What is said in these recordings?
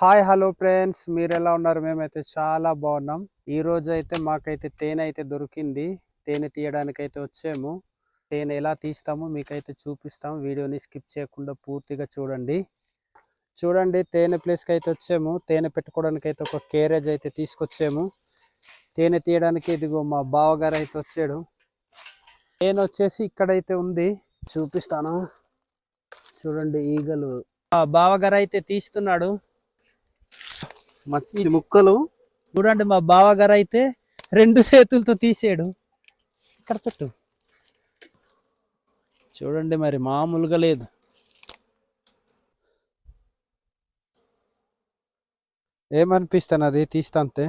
Hi hello friends, మీరు ఎలా ఉన్నారు? మేమైతే చాలా బాగున్నాం. ఈ రోజు అయితే మాకైతే తేనె అయితే దొరికింది. తేనె తీయడానికి అయితే వచ్చాము. తేనె ఎలా తీస్తామో మీకైతే చూపిస్తాం. వీడియోని స్కిప్ చేయకుండా పూర్తిగా చూడండి. తేనె ప్లేస్కి అయితే వచ్చాము. తేనె పెట్టుకోవడానికి అయితే ఒక కేరేజ్ అయితే తీసుకొచ్చాము. తేనె తీయడానికి ఇదిగో మా బావగారు అయితే వచ్చాడు. తేనె వచ్చేసి ఇక్కడైతే ఉంది, చూపిస్తాను. చూడండి, ఈగలు. బావగారు అయితే తీస్తున్నాడు మంచి ముక్కలు. చూడండి, మా బావగారు అయితే 2 చేతులతో తీసాడు. ఇక్కడ పెట్టు. చూడండి, మరి మామూలుగా లేదు. ఏమనిపిస్తున్నది తీస్తాంతే?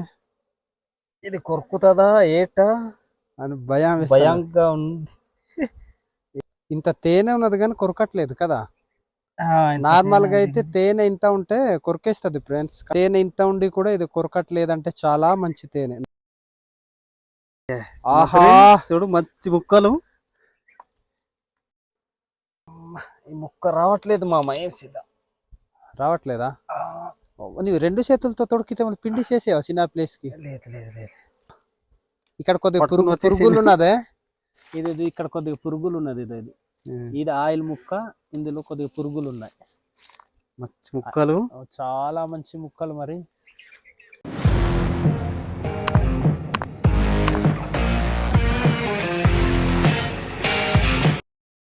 ఇది కొరుకుతుందా ఏటా అని భయంగా ఉంది. ఇంత తేనె ఉన్నది కానీ కొరకట్లేదు కదా. నార్మల్ గా అయితే తేనె ఇంత ఉంటే కొరికేస్తుంది ఫ్రెండ్స్. తేనె ఇంత ఉండి కూడా ఇది కొరకట్లేదంటే చాలా మంచి తేనె. ఆహా, చూడు మంచి ముక్కలు. ఈ ముక్క రావట్లేదు మామ, ఏం సీదా రావట్లేదా? నీవు 2 చేతులతో తొడికితే పిండి చేసేవా చిన్న ప్లేస్ కి? లేదు లేదు లేదు. ఇక్కడ కొద్దిగా పురుగులు ఉన్నదే. ఇది ఇక్కడ కొద్దిగా పురుగులు ఉన్నది. ఇది ఆయిల్ ముక్క, ఇందులో కొద్దిగా పురుగులు ఉన్నాయి. మంచి ముక్కలు, చాలా మంచి ముక్కలు. మరి